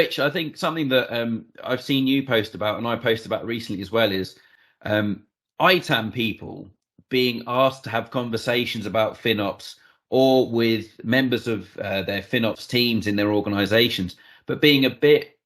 Rich, I think something that I've seen you post about, and I posted about recently as well, is ITAM people being asked to have conversations about FinOps or with members of their FinOps teams in their organizations, but being a bit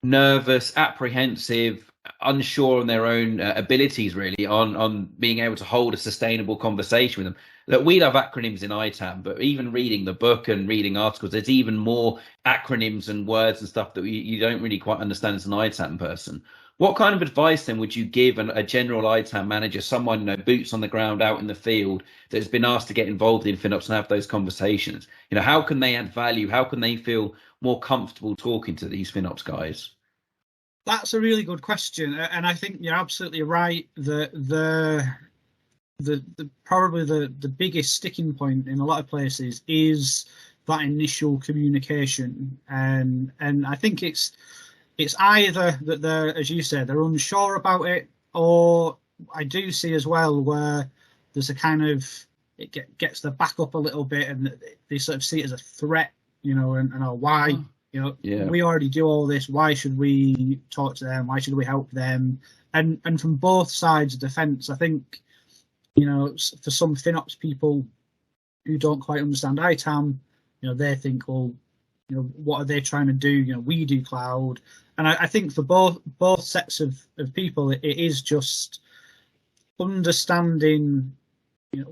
nervous, apprehensive, unsure on their own abilities, really, on being able to hold a sustainable conversation with them. Look, we love acronyms in ITAM, but even reading the book and reading articles, there's even more acronyms and words and stuff that you don't really quite understand as an ITAM person. What kind of advice then would you give a general ITAM manager, someone, boots on the ground out in the field, that's been asked to get involved in FinOps and have those conversations? How can they add value? How can they feel more comfortable talking to these FinOps guys? That's a really good question, and I think you're absolutely right that probably the biggest sticking point in a lot of places is that initial communication, and I think it's either that they're, as you said, they're unsure about it, or I do see as well where there's a kind of, it gets their back up a little bit, and they sort of see it as a threat, and why. We already do all this. Why should we talk to them? Why should we help them? And from both sides of the fence, I think, for some FinOps people who don't quite understand ITAM, they think, well, what are they trying to do? We do cloud. And I think for both sets of people, it is just understanding,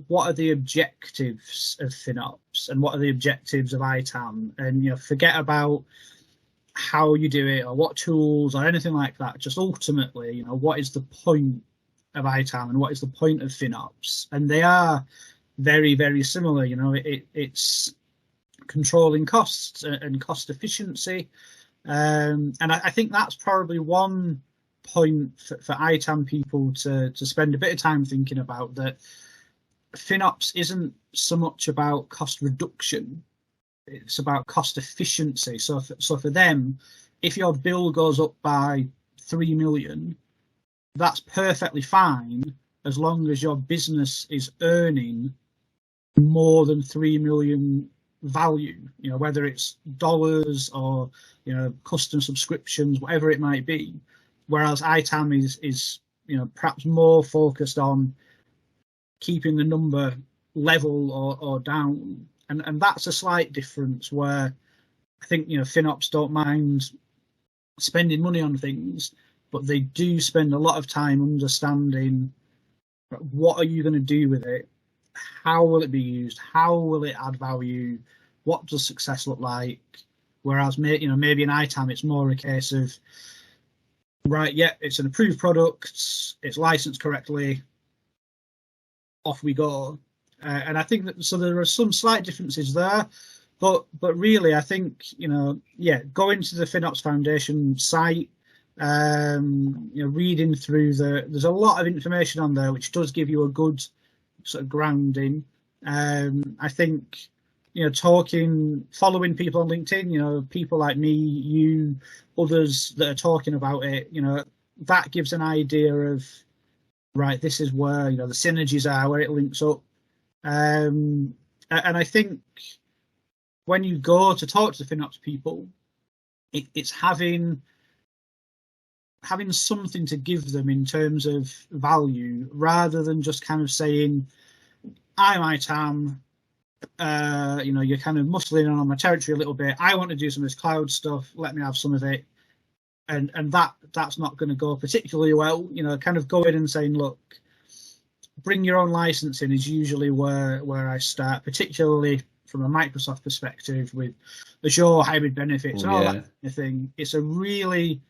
what are the objectives of FinOps and what are the objectives of ITAM, and forget about how you do it or what tools or anything like that. Just ultimately, what is the point of ITAM and what is the point of FinOps? And they are very, very similar. It's controlling costs and cost efficiency, and I think that's probably one point for ITAM people to spend a bit of time thinking about, that FinOps isn't so much about cost reduction, it's about cost efficiency. So for them, if your bill goes up by 3 million, that's perfectly fine as long as your business is earning more than 3 million value, whether it's dollars or custom subscriptions, whatever it might be. Whereas ITAM is perhaps more focused on keeping the number level or down, and that's a slight difference where I think FinOps don't mind spending money on things, but they do spend a lot of time understanding what are you going to do with it, how will it be used, how will it add value, what does success look like. Whereas maybe in ITAM it's more a case of, right, yeah, it's an approved product, it's licensed correctly, off we go. And I think that, so there are some slight differences there, but really I think go into the FinOps Foundation site, reading through there's a lot of information on there which does give you a good sort of grounding. I think following people on LinkedIn, people like me, you, others that are talking about it, that gives an idea of, right, this is where the synergies are, where it links up, and I think when you go to talk to the FinOps people, it's having something to give them in terms of value, rather than just kind of saying, I'm ITAM, you're kind of muscling on my territory a little bit, I want to do some of this cloud stuff, let me have some of it. And that's not going to go particularly well. Kind of going and saying, look, bring your own licensing is usually where I start, particularly from a Microsoft perspective with Azure hybrid benefits and all that kind of thing. It's a really,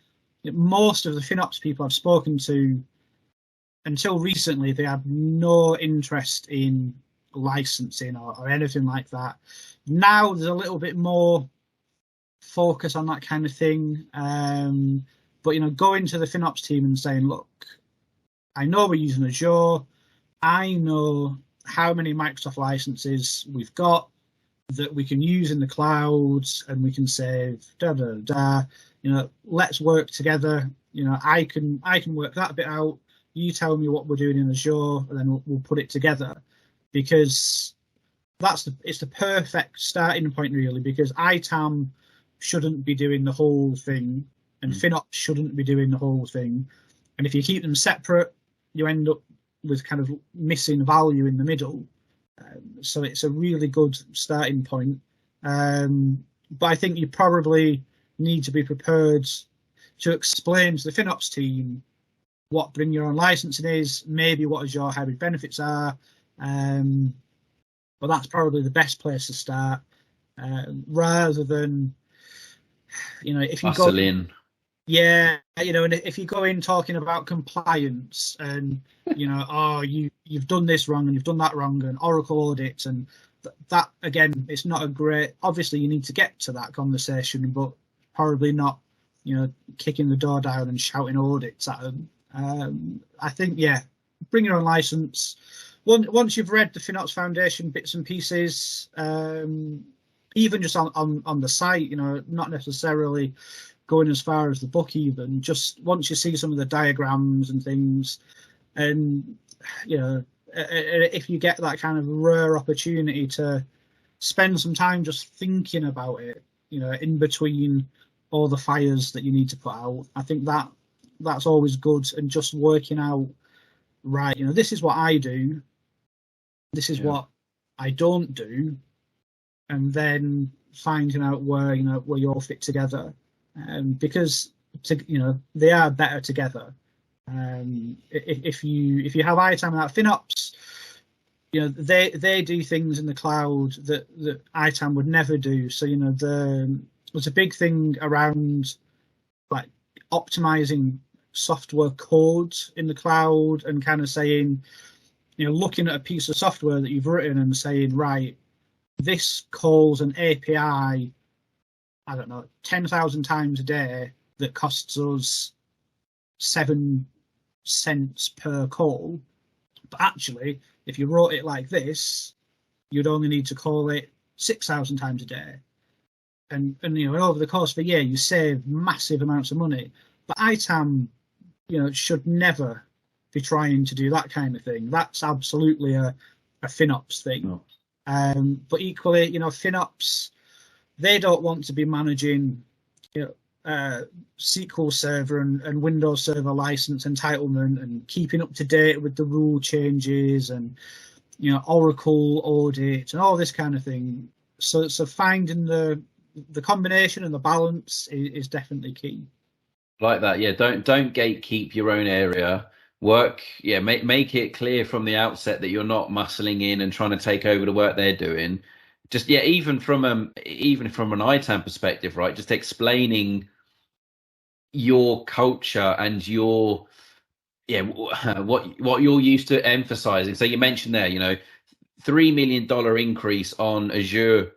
most of the FinOps people I've spoken to until recently, they had no interest in licensing or anything like that. Now there's a little bit more focus on that kind of thing, but going to the FinOps team and saying, look, I know we're using Azure, I know how many Microsoft licenses we've got that we can use in the clouds, and we can save let's work together. I can work that bit out, you tell me what we're doing in Azure, and then we'll put it together, because it's the perfect starting point, really, because ITAM shouldn't be doing the whole thing, and FinOps shouldn't be doing the whole thing. And if you keep them separate, you end up with kind of missing value in the middle. So it's a really good starting point. But I think you probably need to be prepared to explain to the FinOps team what bring your own licensing is, maybe what your hybrid benefits are. But that's probably the best place to start, rather than, if you go in. Yeah, and if you go in talking about compliance and, you've done this wrong and you've done that wrong and Oracle audits and that, again, it's not a great, obviously you need to get to that conversation, but probably not, kicking the door down and shouting audits at them. I think, bring your own license. Once you've read the FinOps Foundation bits and pieces, even just on the site, not necessarily going as far as the book, even just once you see some of the diagrams and things, and if you get that kind of rare opportunity to spend some time just thinking about it, in between all the fires that you need to put out, I think that's always good. And just working out, right, this is what I do, this is what I don't do, and then finding out where you all fit together. Because they are better together. If you have ITAM without FinOps, they do things in the cloud that ITAM would never do. So there's a big thing around like optimizing software code in the cloud and kind of saying, looking at a piece of software that you've written and saying, right, this calls an API, I don't know, 10,000 times a day that costs us 7 cents per call. But actually, if you wrote it like this, you'd only need to call it 6,000 times a day. And over the course of a year, you save massive amounts of money. But ITAM, should never be trying to do that kind of thing. That's absolutely a FinOps thing. Oh. But equally, FinOps, they don't want to be managing SQL Server and Windows Server license entitlement and keeping up to date with the rule changes and Oracle audit and all this kind of thing. So finding the combination and the balance is definitely key. Like that, yeah. Don't gatekeep your own area. Work, make it clear from the outset that you're not muscling in and trying to take over the work they're doing. Just even from an ITAM perspective, right? Just explaining your culture and your what you're used to emphasizing. So you mentioned there, $3 million increase on Azure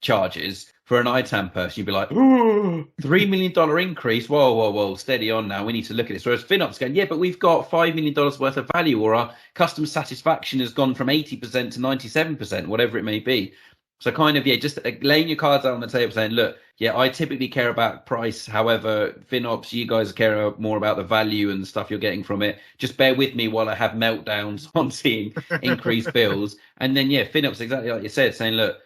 charges for an ITAM person. You'd be like, $3 million increase. Whoa, steady on now. We need to look at this. Whereas FinOps going, but we've got $5 million worth of value, or our customer satisfaction has gone from 80% to 97%, whatever it may be. So kind of, just laying your cards out on the table saying, look, I typically care about price. However, FinOps, you guys care more about the value and the stuff you're getting from it. Just bear with me while I have meltdowns on seeing increased bills. And then, FinOps, exactly like you said, saying, look,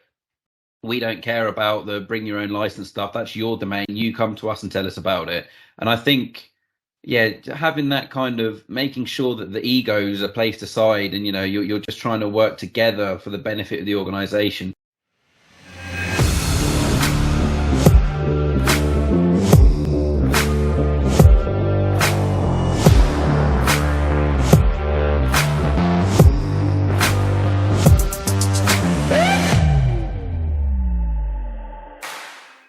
we don't care about the bring your own license stuff. That's your domain. You come to us and tell us about it. And I think, having that kind of making sure that the egos are placed aside and, you're just trying to work together for the benefit of the organization.